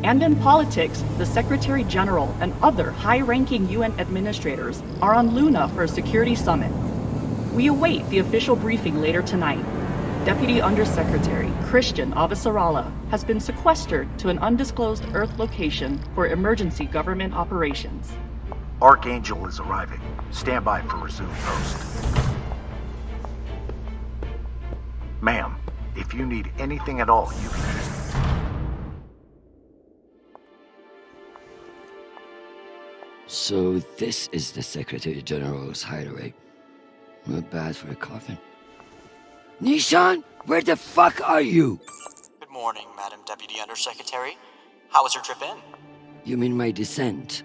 And in politics, the Secretary General and other high-ranking UN administrators are on Luna for a security summit. We await the official briefing later tonight. Deputy Undersecretary Christian Avasarala has been sequestered to an undisclosed Earth location for emergency government operations. Archangel is arriving. Stand by for resume post. Ma'am, if you need anything at all, you can use me. So this is the Secretary General's hideaway. Not bad for a coffin. Nishan, where the fuck are you? Good morning, Madam Deputy Undersecretary. How was your trip in? You mean my descent?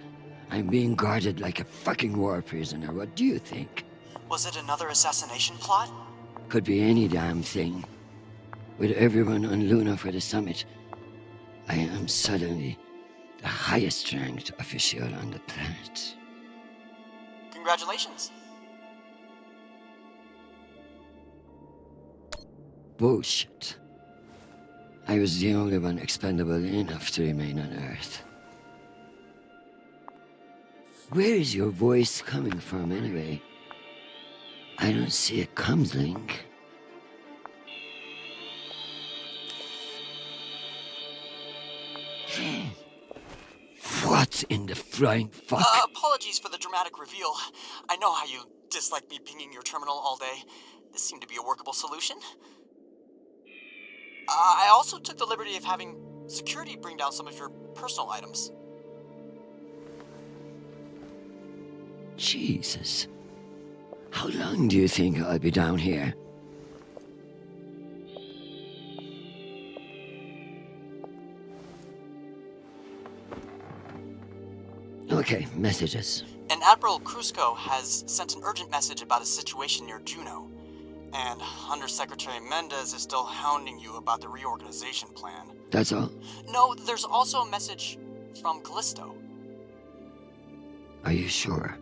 I'm being guarded like a fucking war prisoner. What do you think? Was it another assassination plot? Could be any damn thing. With everyone on Luna for the summit, I am suddenly the highest ranked official on the planet. Congratulations. Bullshit. I was the only one expendable enough to remain on Earth. Where is your voice coming from anyway? I don't see a comms link. What in the flying fuck? Apologies for the dramatic reveal. I know how you dislike me pinging your terminal all day. This seemed to be a workable solution. I also took the liberty of having security bring down some of your personal items. Jesus. How long do you think I'll be down here? Okay, messages. And Admiral Krusco has sent an urgent message about a situation near Juno. And Undersecretary Mendez is still hounding you about the reorganization plan. That's all? No, there's also a message from Callisto. Are you sure?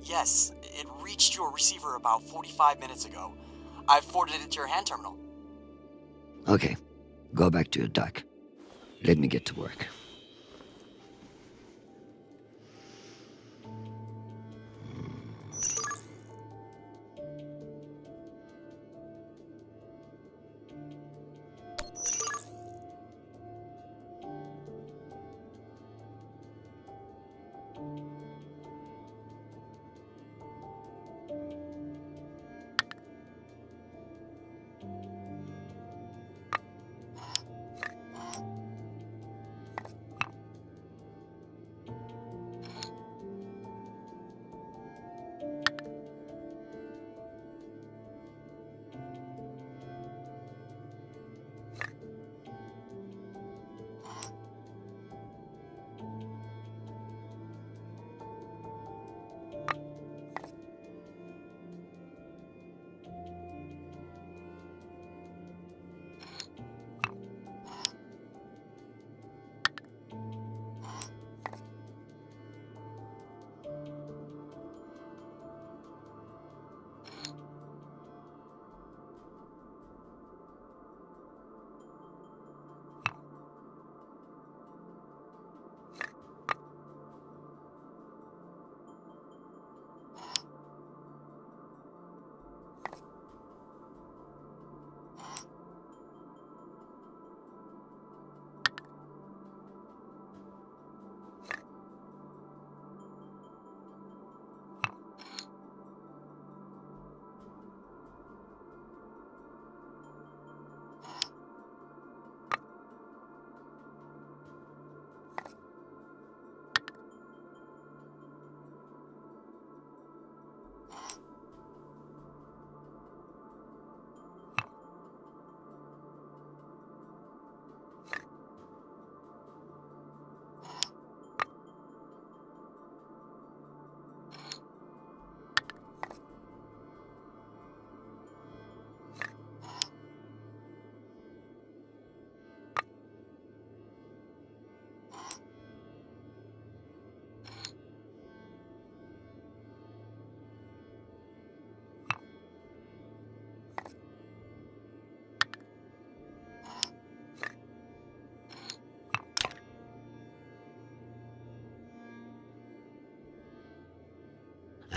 Yes, it reached your receiver about 45 minutes ago. I've forwarded it to your hand terminal. Okay, go back to your dock. Let me get to work.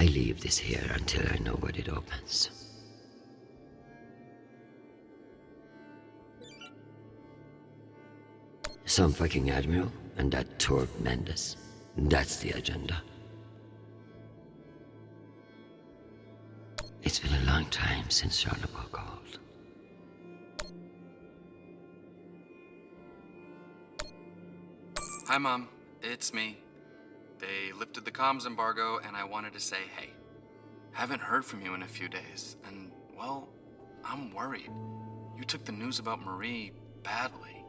I leave this here until I know what it opens. Some fucking admiral and that Torb Mendes. That's the agenda. It's been a long time since Charlebois called. Hi, Mom. It's me. They lifted the comms embargo, and I wanted to say hey. Haven't heard from you in a few days, and, well, I'm worried. You took the news about Marie badly.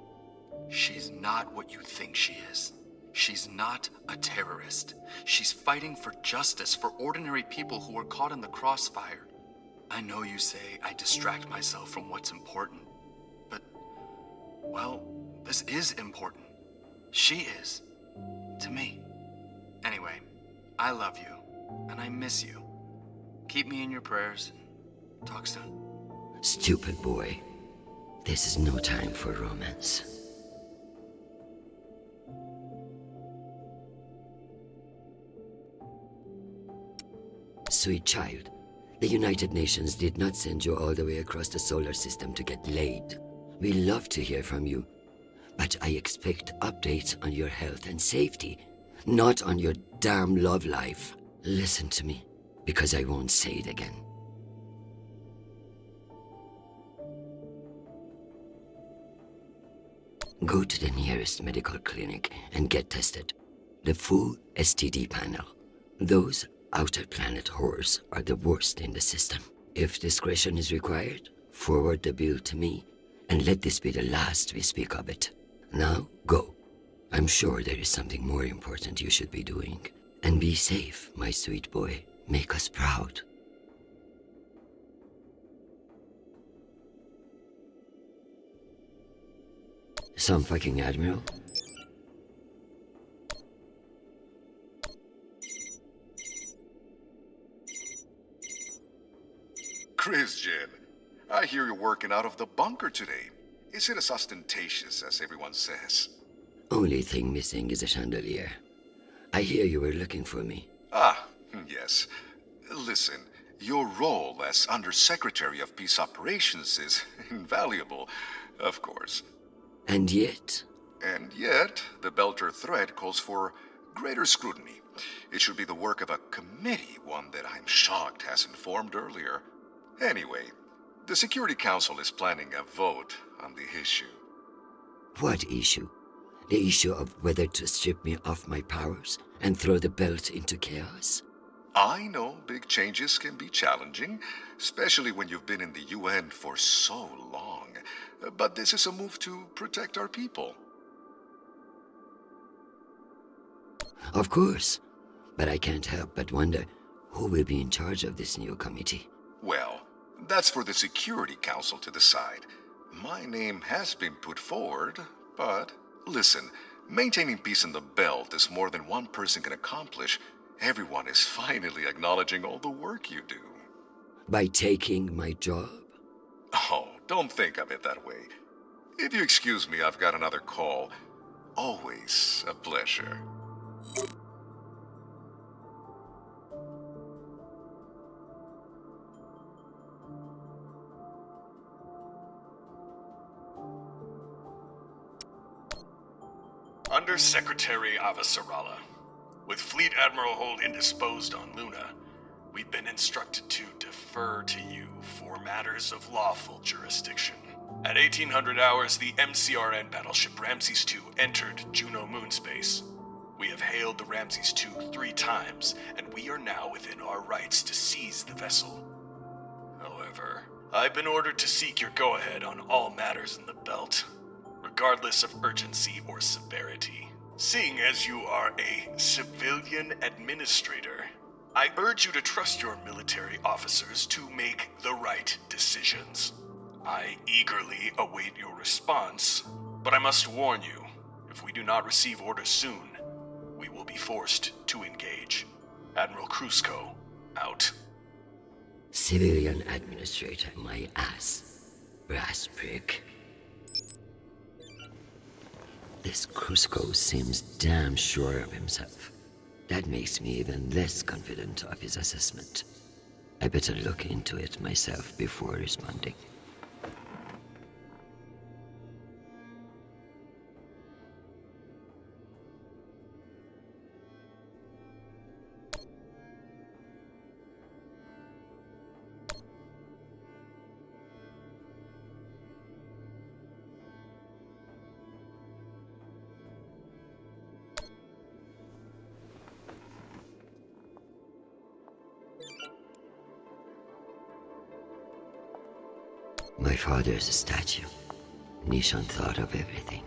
She's not what you think she is. She's not a terrorist. She's fighting for justice for ordinary people who are caught in the crossfire. I know you say I distract myself from what's important, but, well, this is important. She is. To me. Anyway, I love you, and I miss you. Keep me in your prayers, and talk soon. Stupid boy. This is no time for romance. Sweet child, the United Nations did not send you all the way across the solar system to get laid. We love to hear from you, but I expect updates on your health and safety, not on your damn love life. Listen to me, because I won't say it again. Go to the nearest medical clinic and get tested. The full STD panel. Those outer planet whores are the worst in the system. If discretion is required, forward the bill to me, and let this be the last we speak of it. Now, go. I'm sure there is something more important you should be doing. And be safe, my sweet boy. Make us proud. Some fucking admiral? Christian, I hear you're working out of the bunker today. Is it as ostentatious as everyone says? Only thing missing is a chandelier. I hear you were looking for me. Ah, yes. Listen, your role as Undersecretary of Peace Operations is invaluable, of course. And yet? And yet, the Belter threat calls for greater scrutiny. It should be the work of a committee, one that I'm shocked hasn't formed earlier. Anyway, the Security Council is planning a vote on the issue. What issue? The issue of whether to strip me of my powers and throw the belt into chaos? I know big changes can be challenging, especially when you've been in the UN for so long. But this is a move to protect our people. Of course. But I can't help but wonder who will be in charge of this new committee. Well, that's for the Security Council to decide. My name has been put forward, but listen, maintaining peace in the belt is more than one person can accomplish. Everyone is finally acknowledging all the work you do. By taking my job? Oh, don't think of it that way. If you excuse me, I've got another call. Always a pleasure. Undersecretary Avasarala. With Fleet Admiral Hold indisposed on Luna, we've been instructed to defer to you for matters of lawful jurisdiction. At 1800 hours, the MCRN battleship Ramses II entered Juno moonspace. We have hailed the Ramses II 3 times, and we are now within our rights to seize the vessel. However, I've been ordered to seek your go-ahead on all matters in the belt, regardless of urgency or severity. Seeing as you are a civilian administrator, I urge you to trust your military officers to make the right decisions. I eagerly await your response, but I must warn you, if we do not receive orders soon, we will be forced to engage. Admiral Krusco, out. Civilian administrator, my ass. Brass prick. This Krusco seems damn sure of himself. That makes me even less confident of his assessment. I better look into it myself before responding. My father's a statue. Nishan thought of everything.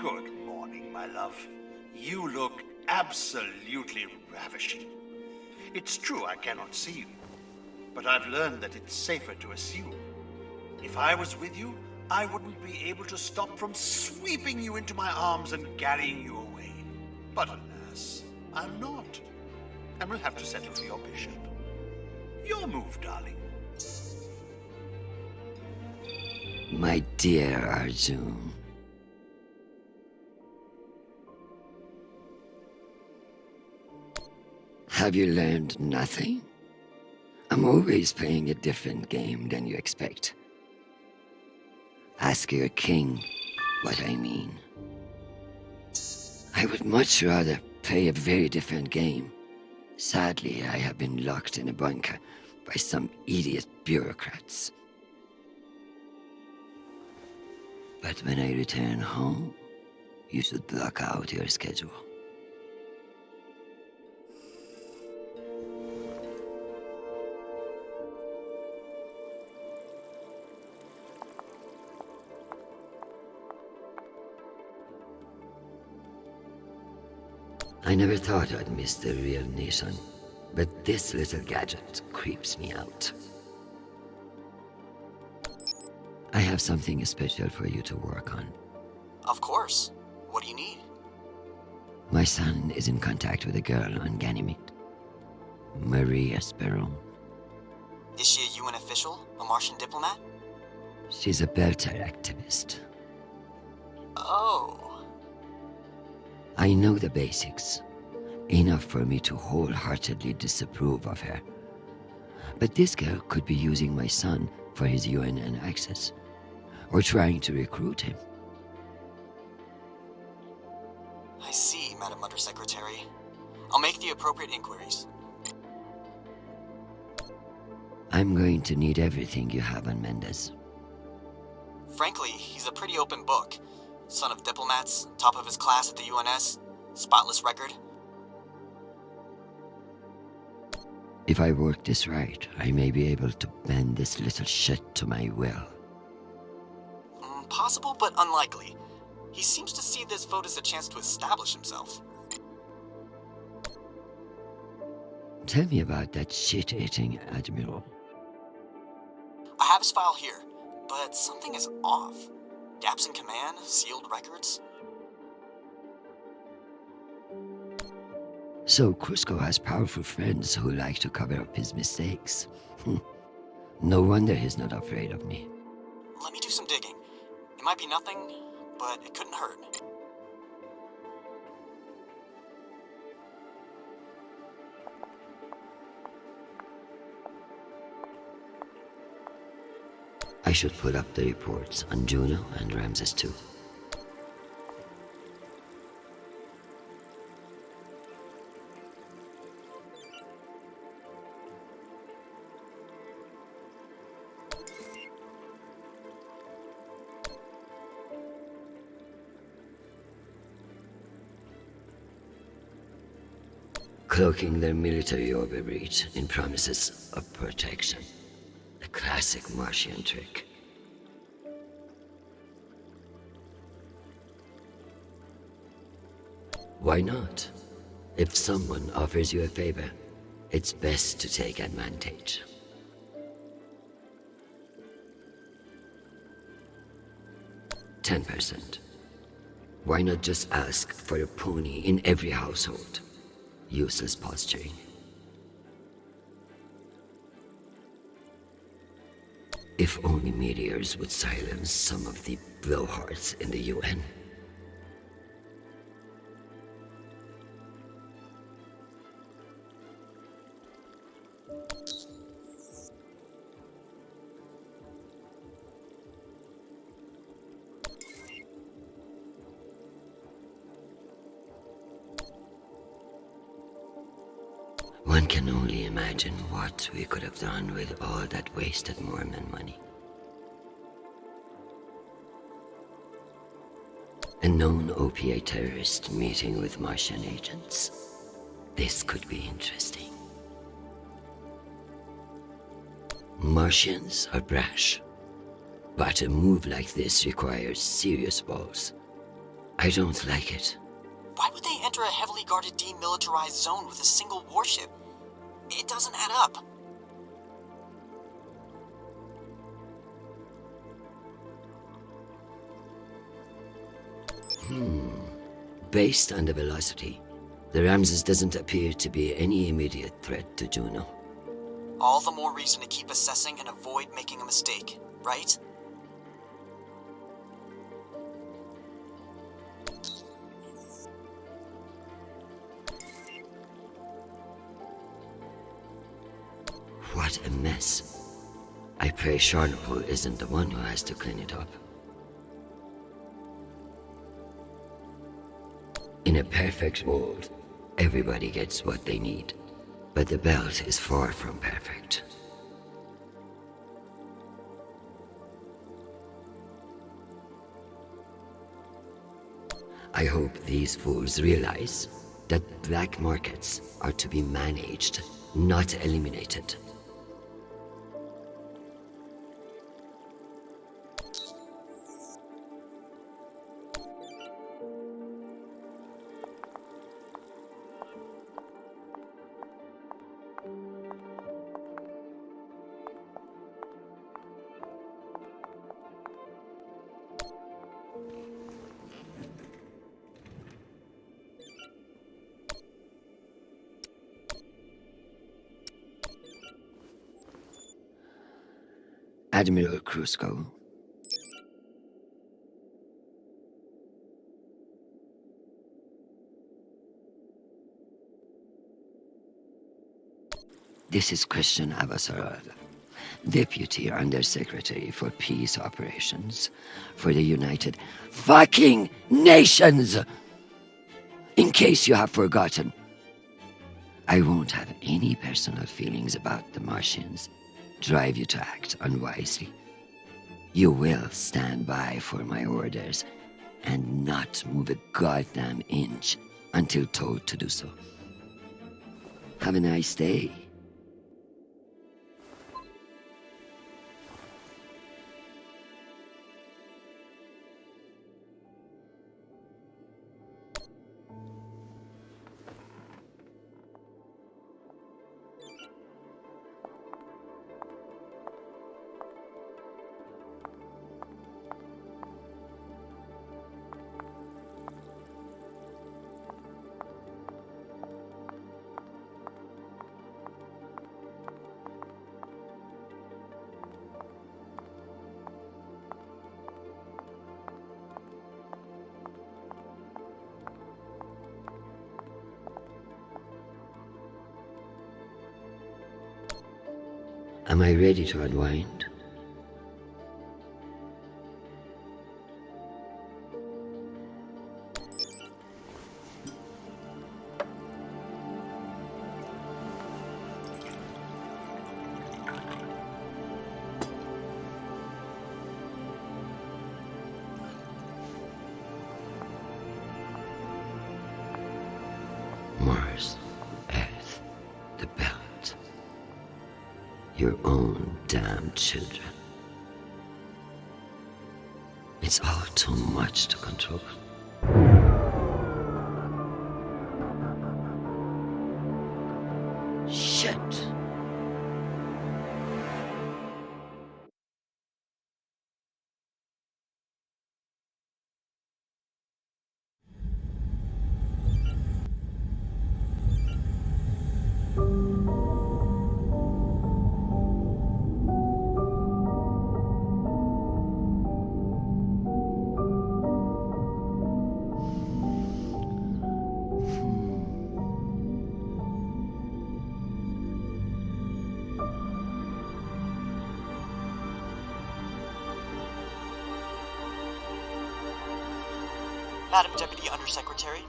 Good morning, my love. You look absolutely ravishing. It's true I cannot see you, but I've learned that it's safer to assume. If I was with you, I wouldn't be able to stop from sweeping you into my arms and carrying you away. But alas, I'm not, and will have to settle for your bishop. Your move, darling. My dear Arjun. Have you learned nothing? I'm always playing a different game than you expect. Ask your king what I mean. I would much rather play a very different game. Sadly, I have been locked in a bunker by some idiot bureaucrats. But when I return home, you should block out your schedule. I never thought I'd miss the real nation, but this little gadget creeps me out. I have something special for you to work on. Of course. What do you need? My son is in contact with a girl on Ganymede. Marie Esperon. Is she a UN official? A Martian diplomat? She's a Belter activist. Oh. I know the basics. Enough for me to wholeheartedly disapprove of her. But this girl could be using my son for his UNN access. Or trying to recruit him. I see, Madam Undersecretary. I'll make the appropriate inquiries. I'm going to need everything you have on Mendez. Frankly, he's a pretty open book. Son of diplomats, top of his class at the UNS, spotless record. If I work this right, I may be able to bend this little shit to my will. Possible, but unlikely. He seems to see this vote as a chance to establish himself. Tell me about that shit-eating admiral. I have his file here, but something is off. Gaps in command, sealed records. So Cusco has powerful friends who like to cover up his mistakes. No wonder he's not afraid of me. Let me do some digging. It might be nothing, but it couldn't hurt. I should put up the reports on Juno and Ramses too. Cloaking their military overreach in promises of protection. A classic Martian trick. Why not? If someone offers you a favor, it's best to take advantage. $10%. Why not just ask for a pony in every household? Useless posturing. If only meteors would silence some of the blowhards in the UN. One can only imagine what we could have done with all that wasted Mormon money. A known opiate terrorist meeting with Martian agents. This could be interesting. Martians are brash, but a move like this requires serious balls. I don't like it. Why would they enter a heavily guarded demilitarized zone with a single warship? It doesn't add up. Based on the velocity, the Ramses doesn't appear to be any immediate threat to Juno. All the more reason to keep assessing and avoid making a mistake, right? What a mess. I pray Charlotte isn't the one who has to clean it up. In a perfect world, everybody gets what they need. But the belt is far from perfect. I hope these fools realize that black markets are to be managed, not eliminated. Admiral Krusko. This is Christian Avasarala, Deputy Undersecretary for Peace Operations for the United fucking Nations! In case you have forgotten, I won't have any personal feelings about the Martians drive you to act unwisely. You will stand by for my orders and not move a goddamn inch until told to do so. Have a nice day. Am I ready to unwind? Mars, Earth, the belt. Your own damn children. It's all too much to control. Shit. Madam Deputy Undersecretary,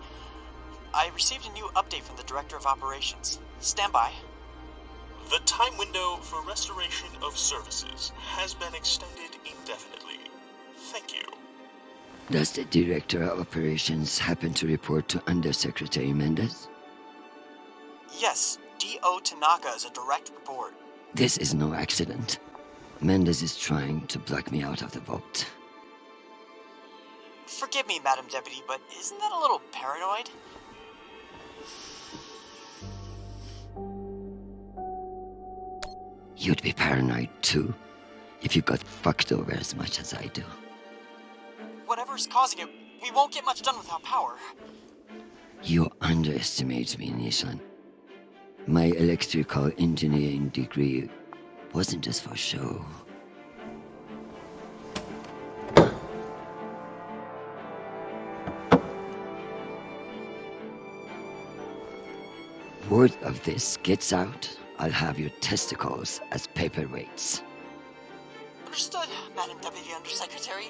I received a new update from the Director of Operations. Stand by. The time window for restoration of services has been extended indefinitely. Thank you. Does the Director of Operations happen to report to Undersecretary Mendez? Yes, D.O. Tanaka is a direct report. This is no accident. Mendez is trying to block me out of the vote. Forgive me, Madam Deputy, but isn't that a little paranoid? You'd be paranoid too, if you got fucked over as much as I do. Whatever's causing it, we won't get much done without power. You underestimate me, Nishan. My electrical engineering degree wasn't just for show. Word of this gets out, I'll have your testicles as paperweights. Understood, Madam Deputy Undersecretary.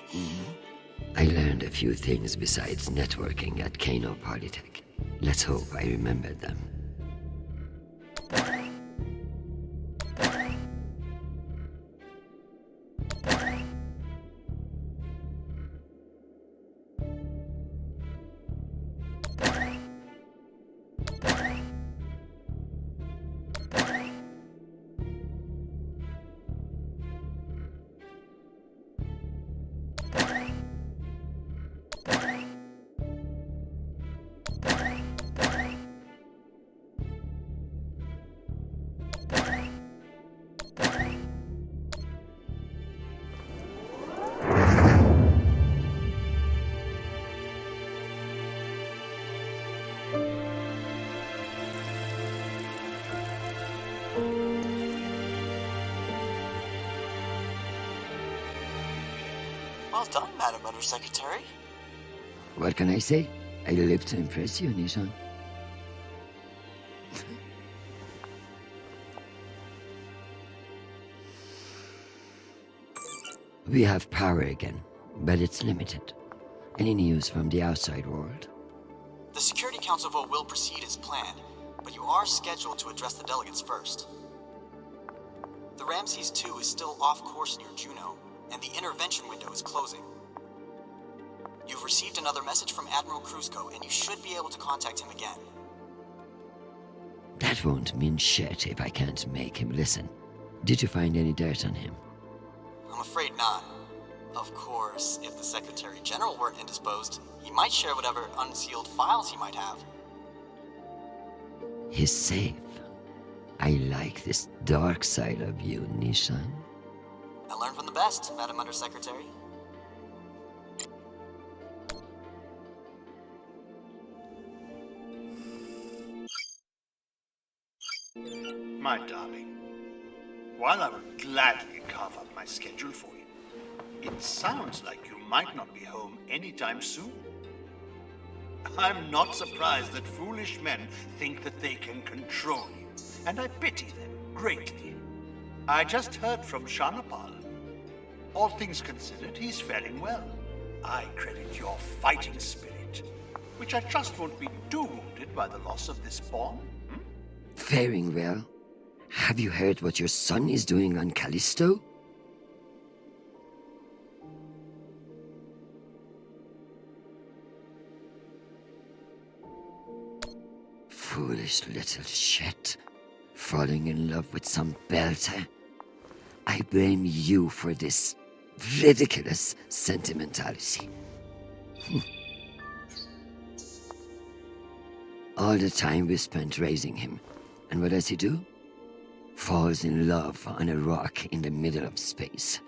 I learned a few things besides networking at Kano Polytech. Let's hope I remember them. Well done, Madam Undersecretary. What can I say? I live to impress you, Nishan. We have power again, but it's limited. Any news from the outside world? The Security Council vote will proceed as planned, but you are scheduled to address the delegates first. The Ramses 2 is still off course near Juno, and the intervention window is closing. You've received another message from Admiral Kruzko, and you should be able to contact him again. That won't mean shit if I can't make him listen. Did you find any dirt on him? I'm afraid not. Of course, if the Secretary General weren't indisposed, he might share whatever unsealed files he might have. He's safe. I like this dark side of you, Nishan. I learned from the best, Madam Undersecretary. My darling, while I would gladly carve up my schedule for you, it sounds like you might not be home anytime soon. I'm not surprised that foolish men think that they can control you, and I pity them greatly. I just heard from Shanapal. All things considered, he's faring well. I credit your fighting spirit, which I trust won't be too wounded by the loss of this pawn. Faring well? Have you heard what your son is doing on Callisto? Foolish little shit. Falling in love with some belter. I blame you for this ridiculous sentimentality. All the time we spent raising him. And what does he do? Falls in love on a rock in the middle of space.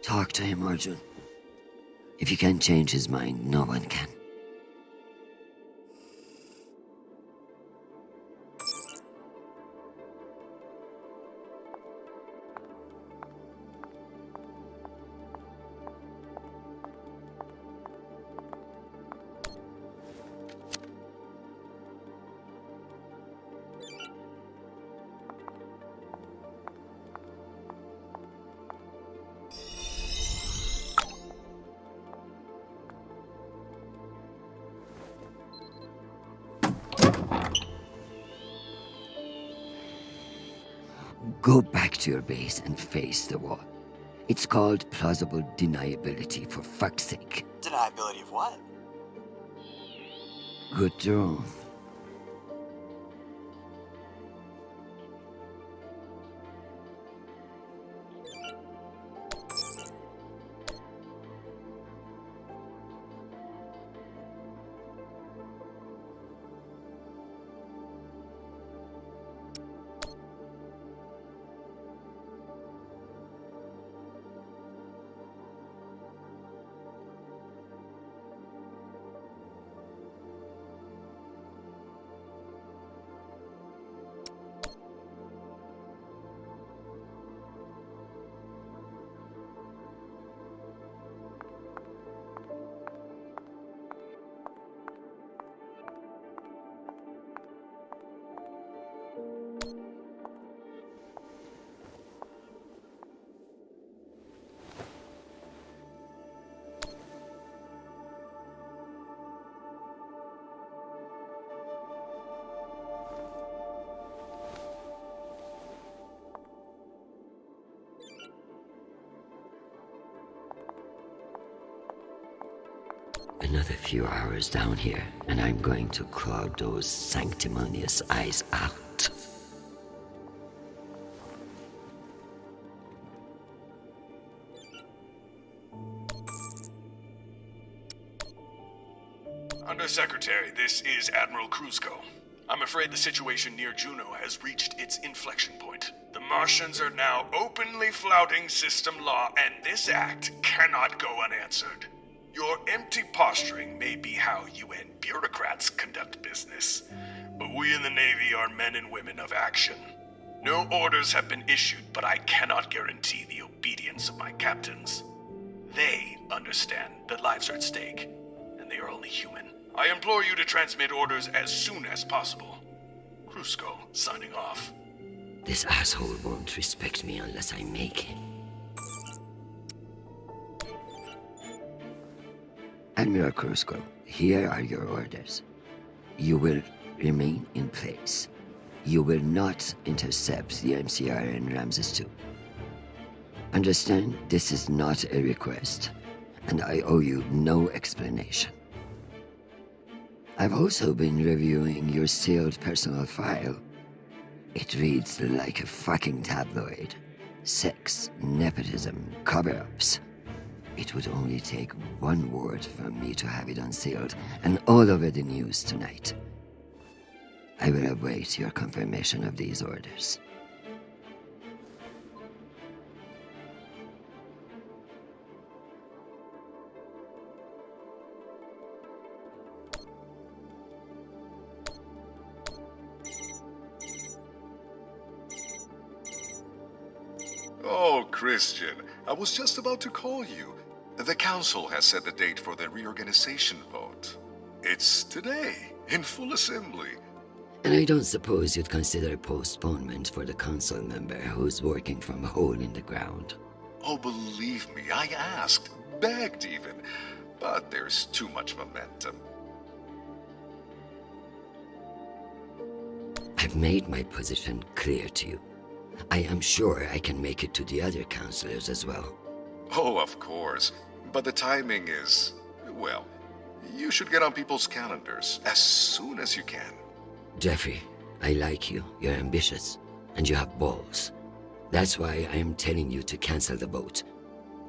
Talk to him, Arjun. If you can't change his mind, no one can. Go back to your base and face the wall. It's called plausible deniability, for fuck's sake. Deniability of what? Good draw. Another few hours down here, and I'm going to clog those sanctimonious eyes out. Undersecretary, this is Admiral Kruzko. I'm afraid the situation near Juno has reached its inflection point. The Martians are now openly flouting system law, and this act cannot go unanswered. Your empty posturing may be how UN bureaucrats conduct business, but we in the Navy are men and women of action. No orders have been issued, but I cannot guarantee the obedience of my captains. They understand that lives are at stake, and they are only human. I implore you to transmit orders as soon as possible. Crusko, signing off. This asshole won't respect me unless I make him. Admiral Crusko, here are your orders. You will remain in place. You will not intercept the MCR and Ramses 2. Understand, this is not a request, and I owe you no explanation. I've also been reviewing your sealed personal file. It reads like a fucking tabloid. Sex, nepotism, cover-ups. It would only take one word from me to have it unsealed and all over the news tonight. I will await your confirmation of these orders. Oh, Christian, I was just about to call you. The council has set the date for the reorganization vote. It's today, in full assembly. And I don't suppose you'd consider a postponement for the council member who's working from a hole in the ground. Oh, believe me, I asked, begged even, but there's too much momentum. I've made my position clear to you. I am sure I can make it to the other councilors as well. Oh, of course, but the timing is, well, you should get on people's calendars as soon as you can. Jeffrey, I like you. You're ambitious, and you have balls. That's why I am telling you to cancel the vote.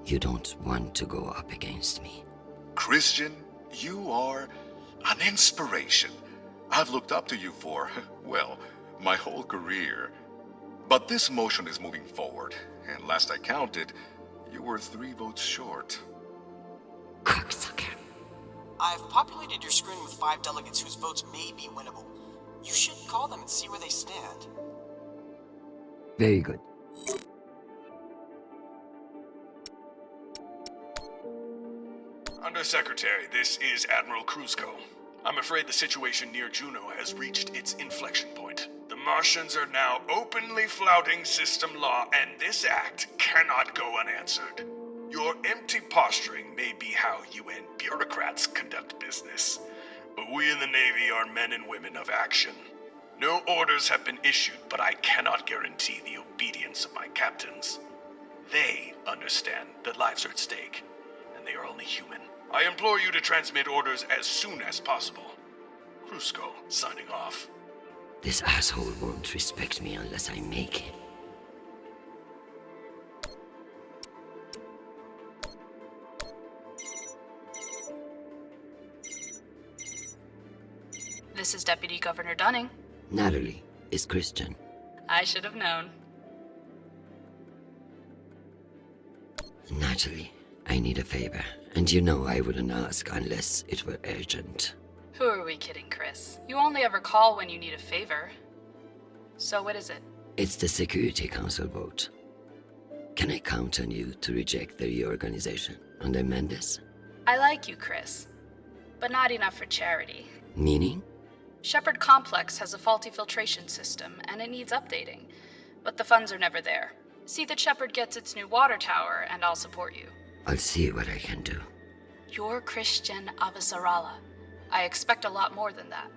You don't want to go up against me. Christian, you are an inspiration. I've looked up to you for, well, my whole career. But this motion is moving forward, and last I counted, you were 3 votes short. Cocksucker. I've populated your screen with 5 delegates whose votes may be winnable. You should call them and see where they stand. Very good. Undersecretary, this is Admiral Crusko. I'm afraid the situation near Juno has reached its inflection point. The Martians are now openly flouting system law, and this act cannot go unanswered. Your empty posturing may be how UN bureaucrats conduct business, but we in the Navy are men and women of action. No orders have been issued, but I cannot guarantee the obedience of my captains. They understand that lives are at stake, and they are only human. I implore you to transmit orders as soon as possible. Crusko, signing off. This asshole won't respect me unless I make him. This is Deputy Governor Dunning. Natalie is Christian. I should have known. Natalie, I need a favor, and you know I wouldn't ask unless it were urgent. Who are we kidding, Chris? You only ever call when you need a favor. So what is it? It's the Security Council vote. Can I count on you to reject the reorganization and amend this? I like you, Chris. But not enough for charity. Meaning? Shepard Complex has a faulty filtration system, and it needs updating. But the funds are never there. See that Shepard gets its new water tower, and I'll support you. I'll see what I can do. You're Christian Avasarala. I expect a lot more than that.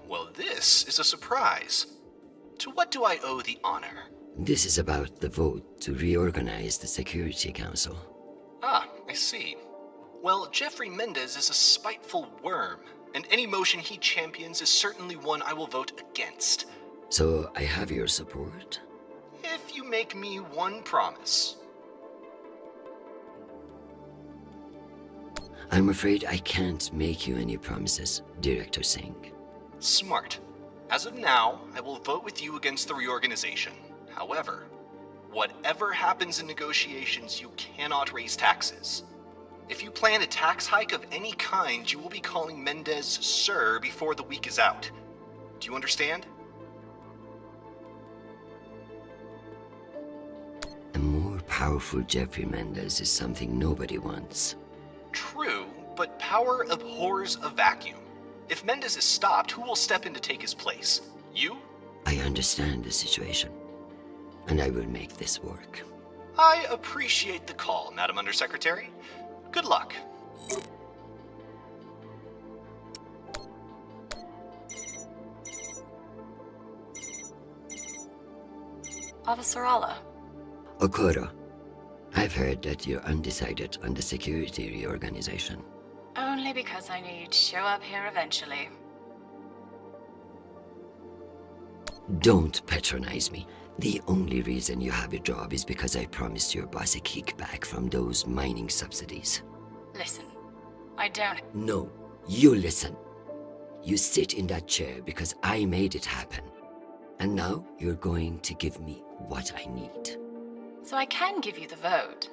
Well, this is a surprise. To what do I owe the honor? This is about the vote to reorganize the Security Council. Ah, I see. Well, Jeffrey Mendez is a spiteful worm, and any motion he champions is certainly one I will vote against. So I have your support? If you make me one promise. I'm afraid I can't make you any promises, Director Singh. Smart. As of now, I will vote with you against the reorganization. However, whatever happens in negotiations, you cannot raise taxes. If you plan a tax hike of any kind, you will be calling Mendez Sir before the week is out. Do you understand? A more powerful Jeffrey Mendez is something nobody wants. True, but power abhors a vacuum. If Mendez is stopped, who will step in to take his place? You? I understand the situation, and I will make this work. I appreciate the call, Madam Undersecretary. Good luck. Officer Alla. Okoro, I've heard that you're undecided on the security reorganization. Only because I knew you'd show up here eventually. Don't patronize me. The only reason you have a job is because I promised your boss a kickback from those mining subsidies. Listen, I don't... No, you listen. You sit in that chair because I made it happen. And now you're going to give me what I need. So I can give you the vote,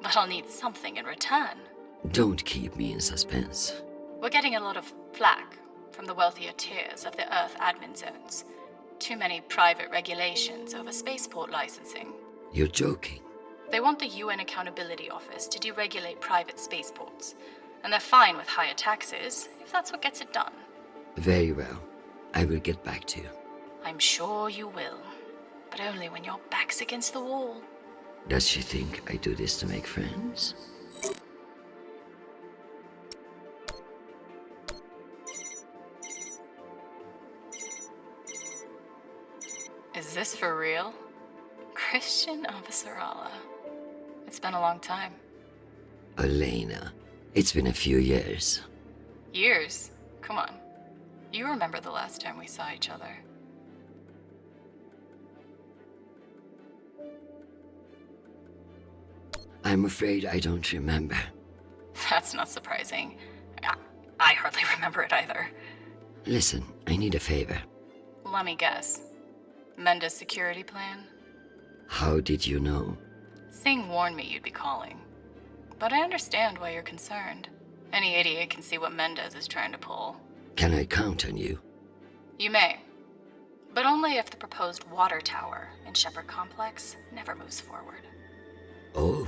but I'll need something in return. Don't keep me in suspense. We're getting a lot of flack from the wealthier tiers of the Earth admin zones. Too many private regulations over spaceport licensing. You're joking. They want the UN Accountability Office to deregulate private spaceports, and they're fine with higher taxes if that's what gets it done. Very well. I will get back to you. I'm sure you will, but only when your back's against the wall. Does she think I do this to make friends? Is this for real? Christian Officer Alla. It's been a long time. Elena, it's been a few years. Years? Come on. You remember the last time we saw each other. I'm afraid I don't remember. That's not surprising. I hardly remember it either. Listen, I need a favor. Let me guess. Mendez security plan? How did you know? Singh warned me you'd be calling. But I understand why you're concerned. Any idiot can see what Mendez is trying to pull. Can I count on you? You may. But only if the proposed water tower in Shepard Complex never moves forward. Oh,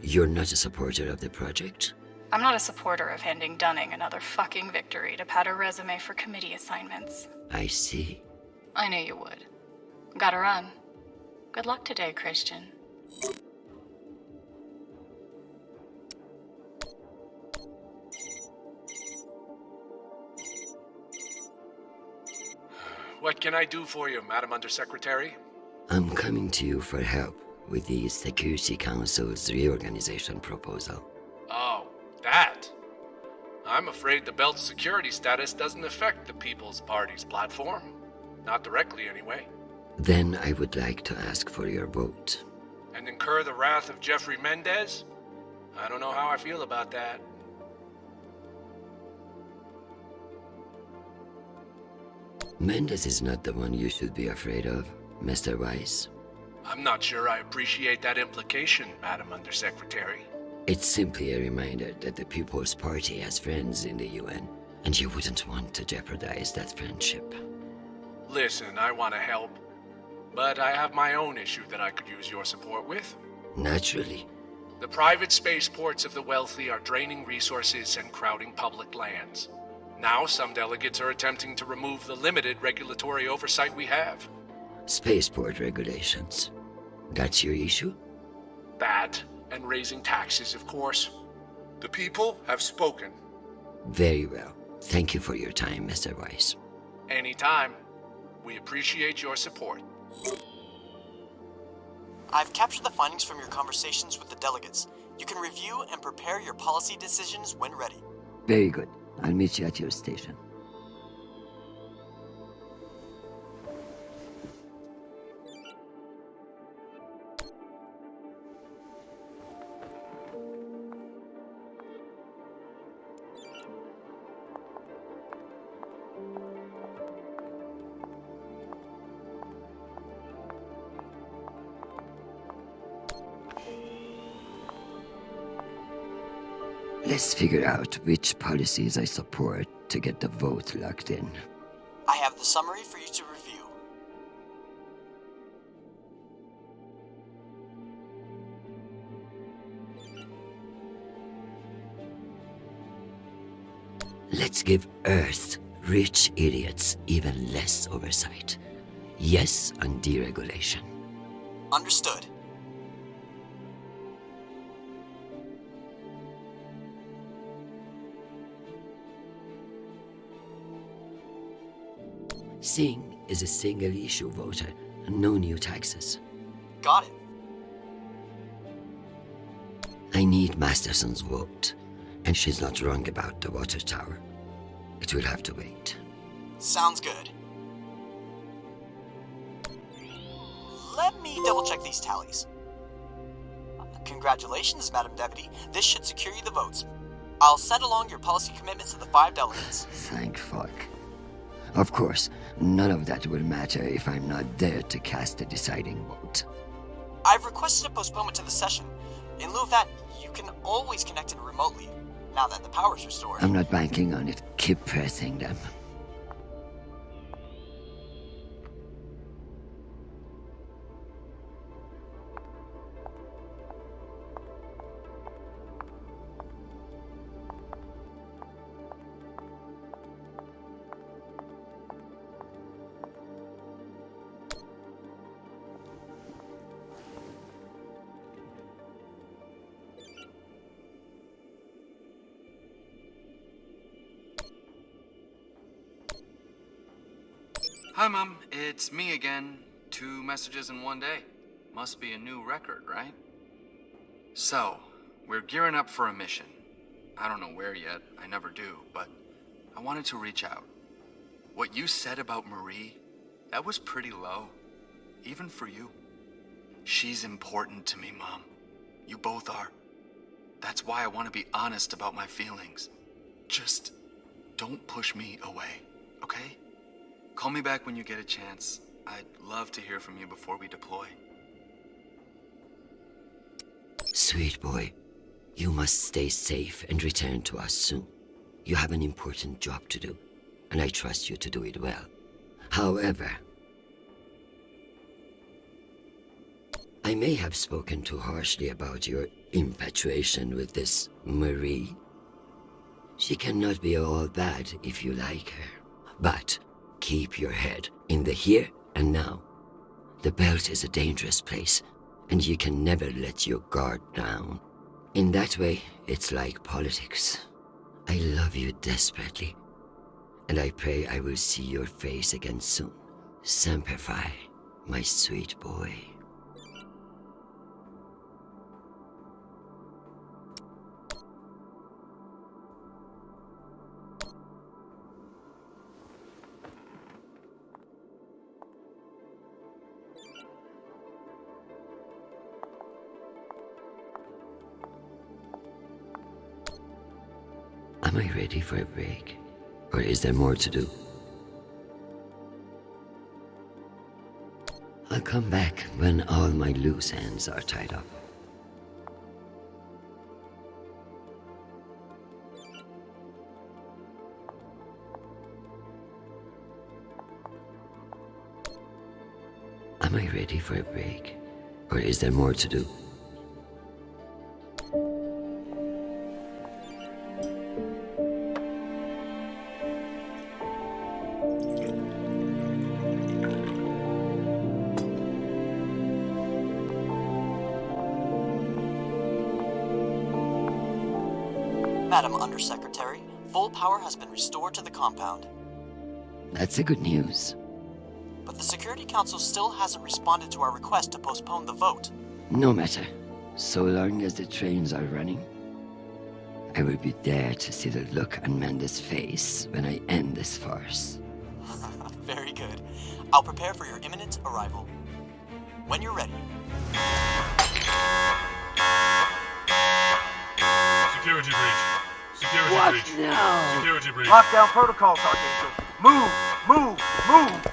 you're not a supporter of the project? I'm not a supporter of handing Dunning another fucking victory to pad her resume for committee assignments. I see. I knew you would. Gotta run. Good luck today, Christian. What can I do for you, Madam Undersecretary? I'm coming to you for help with the Security Council's reorganization proposal. Oh, that? I'm afraid the belt's security status doesn't affect the People's Party's platform. Not directly, anyway. Then I would like to ask for your vote. And incur the wrath of Jeffrey Mendez? I don't know how I feel about that. Mendez is not the one you should be afraid of, Mr. Weiss. I'm not sure I appreciate that implication, Madam Undersecretary. It's simply a reminder that the People's Party has friends in the UN, and you wouldn't want to jeopardize that friendship. Listen, I want to help, but I have my own issue that I could use your support with. Naturally. The private spaceports of the wealthy are draining resources and crowding public lands. Now some delegates are attempting to remove the limited regulatory oversight we have. Spaceport regulations. That's your issue? That, and raising taxes, of course. The people have spoken. Very well. Thank you for your time, Mr. Weiss. Anytime. We appreciate your support. I've captured the findings from your conversations with the delegates. You can review and prepare your policy decisions when ready. Very good. I'll meet you at your station. Let's figure out which policies I support to get the vote locked in. I have the summary for you to review. Let's give Earth rich idiots even less oversight. Yes on deregulation. Understood. Singh is a single-issue voter, no new taxes. Got it. I need Masterson's vote, and she's not wrong about the water tower. It will have to wait. Sounds good. Let me double-check these tallies. Congratulations, Madam Deputy. This should secure you the votes. I'll send along your policy commitments to the 5 delegates. Thank fuck. Of course, none of that will matter if I'm not there to cast the deciding vote. I've requested a postponement to the session. In lieu of that, you can always connect in remotely, now that the power's restored. I'm not banking on it. Keep pressing them. Hi, Mom. It's me again. 2 messages in one day. Must be a new record, right? So, we're gearing up for a mission. I don't know where yet. I never do, but I wanted to reach out. What you said about Marie, that was pretty low. Even for you. She's important to me, Mom. You both are. That's why I want to be honest about my feelings. Just don't push me away, okay? Call me back when you get a chance. I'd love to hear from you before we deploy. Sweet boy, you must stay safe and return to us soon. You have an important job to do, and I trust you to do it well. However, I may have spoken too harshly about your infatuation with this Marie. She cannot be all bad if you like her. But keep your head in the here and now. The belt is a dangerous place, and you can never let your guard down. In that way, it's like politics. I love you desperately, and I pray I will see your face again soon. Semper Fi, my sweet boy. Am I ready for a break? Or is there more to do? I'll come back when all my loose ends are tied up. Am I ready for a break? Or is there more to do? Madam Undersecretary, full power has been restored to the compound. That's the good news. But the Security Council still hasn't responded to our request to postpone the vote. No matter. So long as the trains are running, I will be there to see the look on Amanda's face when I end this farce. Very good. I'll prepare for your imminent arrival. When you're ready. Security breach. Security What breach. now? Security breach. Lockdown protocols, Archangel. Move! Move! Move!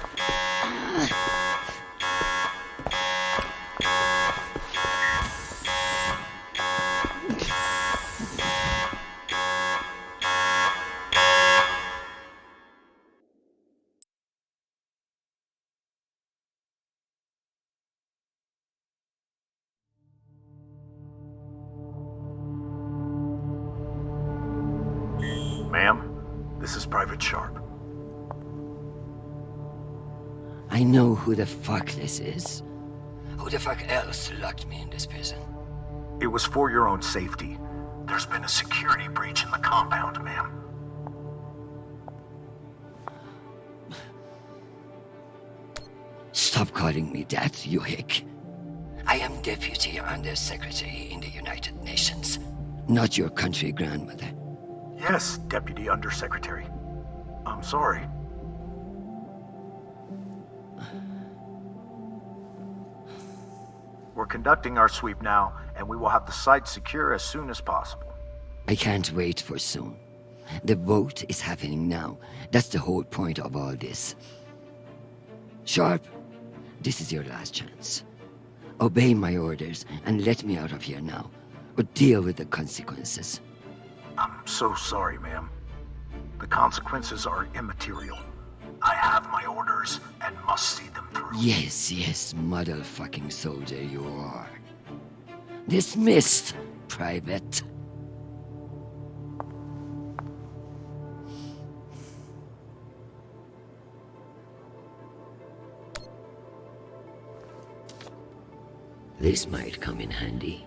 Ma'am, this is Private Sharp. I know who the fuck this is. Who the fuck else locked me in this prison? It was for your own safety. There's been a security breach in the compound, ma'am. Stop calling me that, you hick. I am Deputy Undersecretary in the United Nations, not your country grandmother. Yes, Deputy Undersecretary. I'm sorry. We're conducting our sweep now, and we will have the site secure as soon as possible. I can't wait for soon. The vote is happening now. That's the whole point of all this. Sharp, this is your last chance. Obey my orders and let me out of here now, or deal with the consequences. I'm so sorry, ma'am. The consequences are immaterial. I have my orders and must see them through. Yes, motherfucking soldier you are. Dismissed, Private. This might come in handy.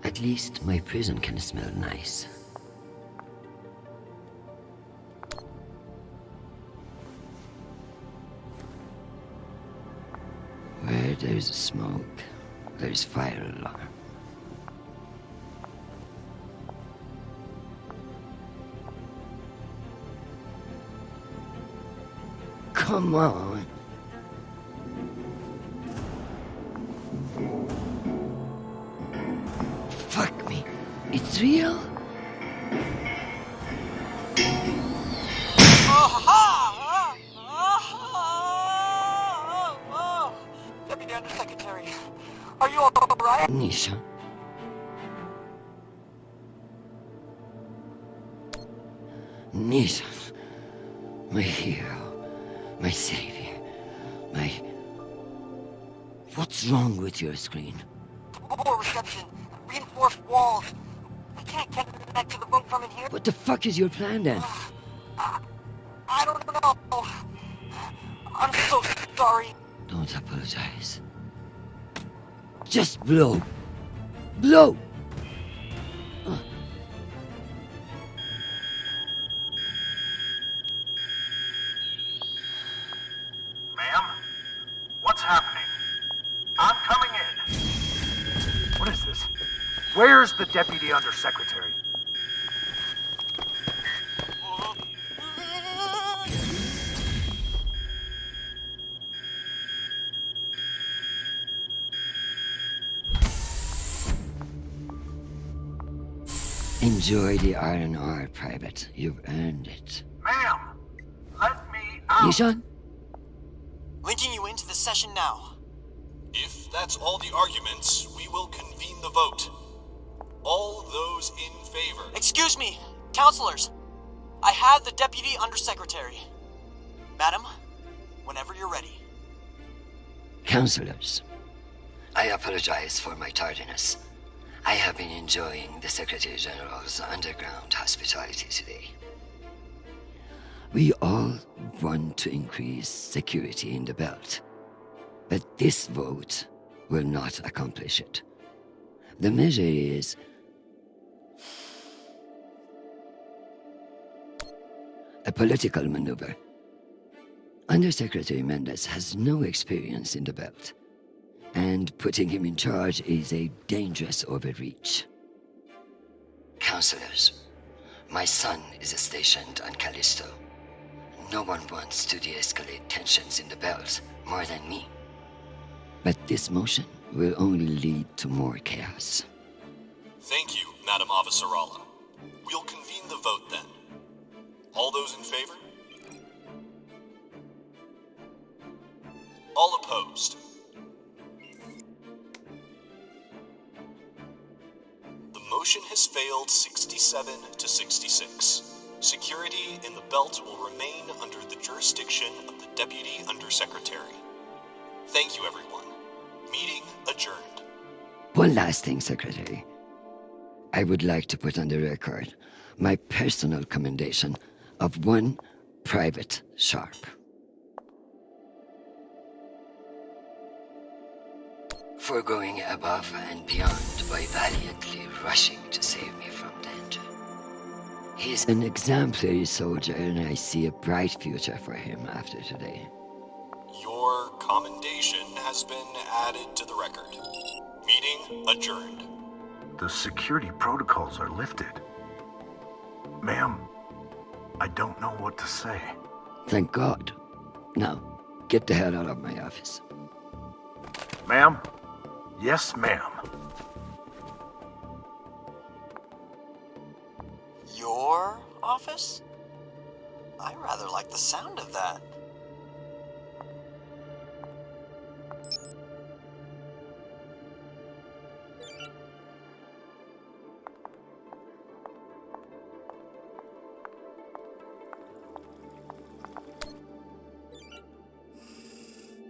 At least my prison can smell nice. Where there's smoke, there's fire alarm. Come on. Fuck me. It's real? Deputy Undersecretary, are you alright? Nisha. Nisha. My hero. My savior. My... What's wrong with your screen? Poor reception. Reinforced walls. We can't connect to the boat from in here. What the fuck is your plan then? I don't know. I'm so sorry. Don't apologize. Just blow. Blow! Ma'am? What's happening? I'm coming in. What is this? Where's the Deputy Undersecretary? Enjoy the R&R, Private. You've earned it. Ma'am! Let me out! Nishan? Linking you into the session now. If that's all the arguments, we will convene the vote. All those in favor. Excuse me, counselors. I have the Deputy Undersecretary. Madam, whenever you're ready. Counselors, I apologize for my tardiness. I have been enjoying the Secretary General's underground hospitality today. We all want to increase security in the belt. But this vote will not accomplish it. The measure is a political maneuver. Undersecretary Mendez has no experience in the belt, and putting him in charge is a dangerous overreach. Counselors, my son is stationed on Callisto. No one wants to de-escalate tensions in the belt more than me. But this motion will only lead to more chaos. Thank you, Madam Avasarala. We'll convene the vote then. All those in favor? All opposed? The motion has failed 67 to 66. Security in the belt will remain under the jurisdiction of the Deputy Undersecretary. Thank you, everyone. Meeting adjourned. One last thing, Secretary. I would like to put on the record my personal commendation of one Private Sharp. For going above and beyond by valiantly rushing to save me from danger. He's an exemplary soldier, and I see a bright future for him after today. Your commendation has been added to the record. Meeting adjourned. The security protocols are lifted. Ma'am, I don't know what to say. Thank God. Now, get the hell out of my office. Ma'am? Yes, ma'am. Your office? I rather like the sound of that.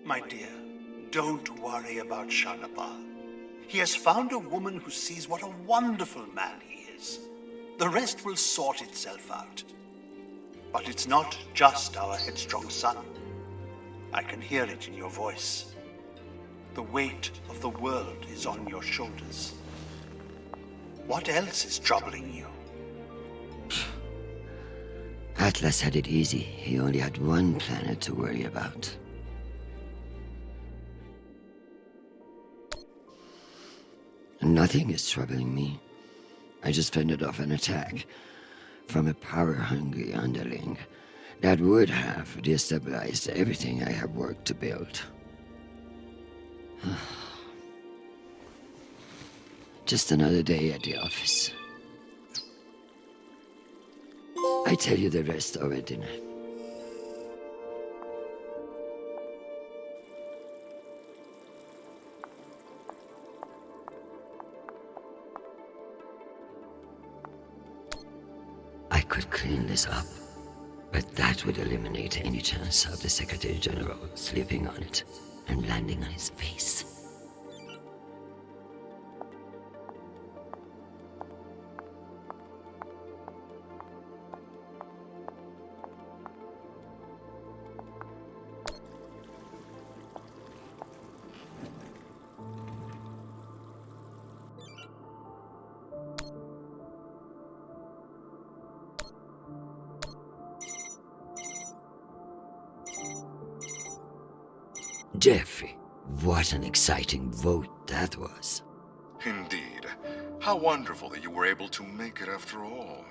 My dear, don't worry about Shanapal. He has found a woman who sees what a wonderful man he is. The rest will sort itself out. But it's not just our headstrong son. I can hear it in your voice. The weight of the world is on your shoulders. What else is troubling you? Atlas had it easy. He only had one planet to worry about. Nothing is troubling me. I just fended off an attack from a power-hungry underling that would have destabilized everything I have worked to build. Just another day at the office. I tell you the rest over dinner. I could clean this up, but that would eliminate any chance of the Secretary General sleeping on it and landing on his face. Jeffrey, what an exciting vote that was. Indeed. How wonderful that you were able to make it after all.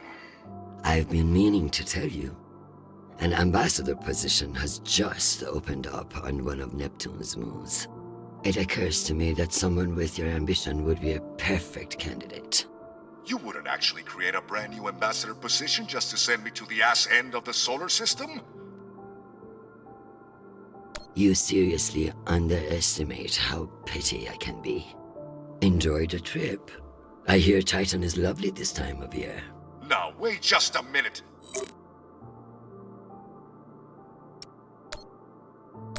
I've been meaning to tell you. An ambassador position has just opened up on one of Neptune's moons. It occurs to me that someone with your ambition would be a perfect candidate. You wouldn't actually create a brand new ambassador position just to send me to the ass end of the solar system? You seriously underestimate how petty I can be. Enjoy the trip. I hear Titan is lovely this time of year. Now, wait just a minute.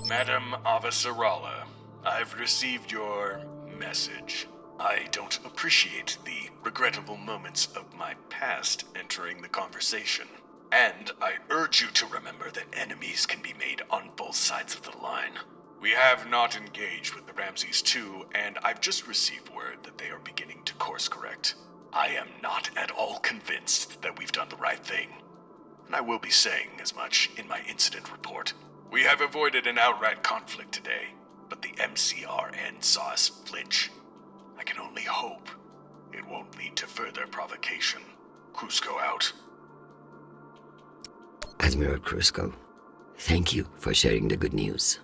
Madam Avasarala, I've received your message. I don't appreciate the regrettable moments of my past entering the conversation. And I urge you to remember that enemies can be made on both sides of the line. We have not engaged with the Ramses 2, and I've just received word that they are beginning to course correct. I am not at all convinced that we've done the right thing, and I will be saying as much in my incident report. We have avoided an outright conflict today, but the MCRN saw us flinch. I can only hope it won't lead to further provocation. Cusco out. Admiral Cusco, thank you for sharing the good news.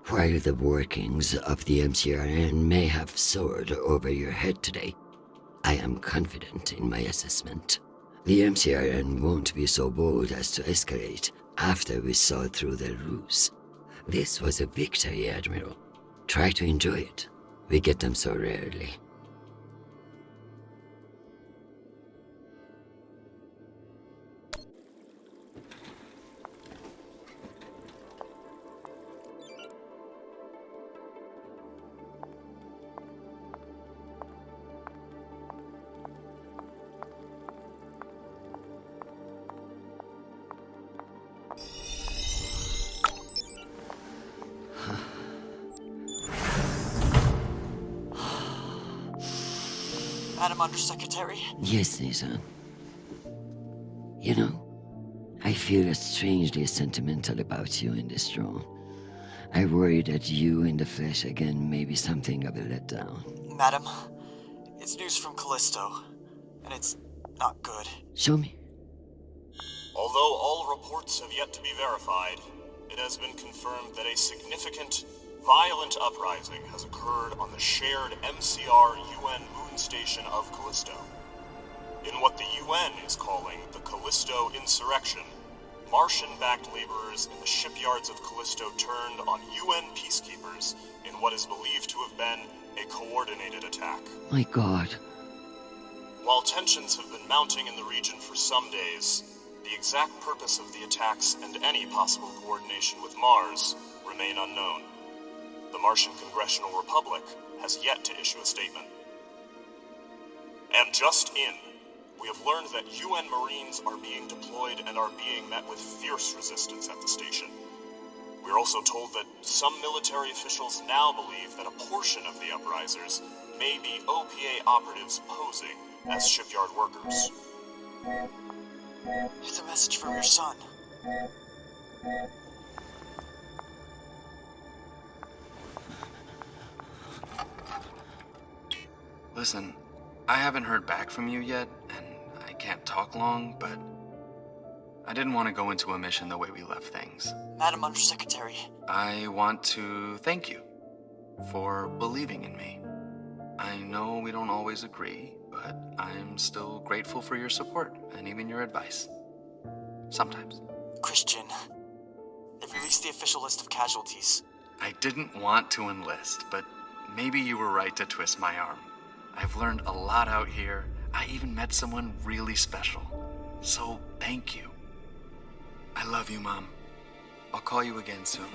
While the workings of the MCRN may have soared over your head today, I am confident in my assessment. The MCRN won't be so bold as to escalate after we saw through their ruse. This was a victory, Admiral. Try to enjoy it. We get them so rarely. Madam Undersecretary? Yes, Nathan. You know, I feel strangely sentimental about you in this drone. I worry that you in the flesh again may be something of a letdown. Madam, it's news from Callisto, and it's not good. Show me. Although all reports have yet to be verified, it has been confirmed that a significant, violent uprising has occurred on the shared MCR-UN moon station of Callisto. In what the UN is calling the Callisto Insurrection, Martian-backed laborers in the shipyards of Callisto turned on UN peacekeepers in what is believed to have been a coordinated attack. My God. While tensions have been mounting in the region for some days, the exact purpose of the attacks and any possible coordination with Mars remain unknown. The Martian Congressional Republic has yet to issue a statement. And just in, we have learned that UN Marines are being deployed and are being met with fierce resistance at the station. We're also told that some military officials now believe that a portion of the uprisers may be OPA operatives posing as shipyard workers. It's a message from your son. Listen, I haven't heard back from you yet, and I can't talk long, but I didn't want to go into a mission the way we left things. Madam Undersecretary. I want to thank you for believing in me. I know we don't always agree, but I'm still grateful for your support and even your advice. Sometimes. Christian, they've released the official list of casualties. I didn't want to enlist, but maybe you were right to twist my arm. I've learned a lot out here. I even met someone really special. So thank you. I love you, Mom. I'll call you again soon.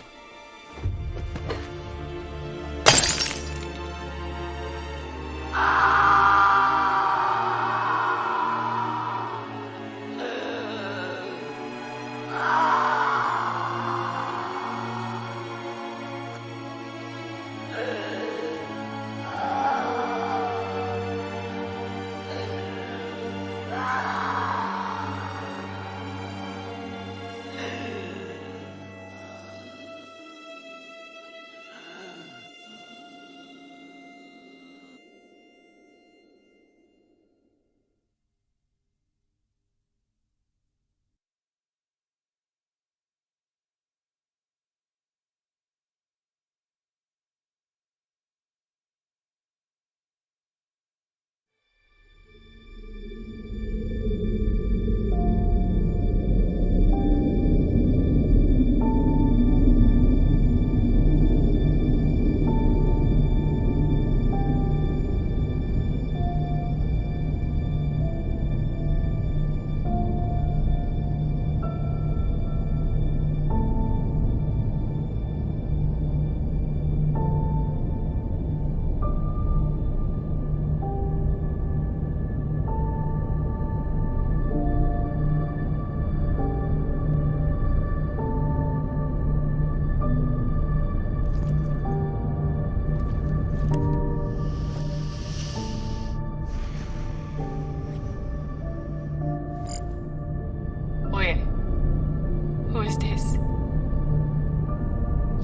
this?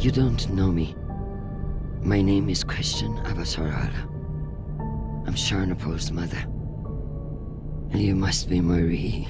You don't know me. My name is Christian Avasarala. I'm Sharnapol's mother. And you must be Marie.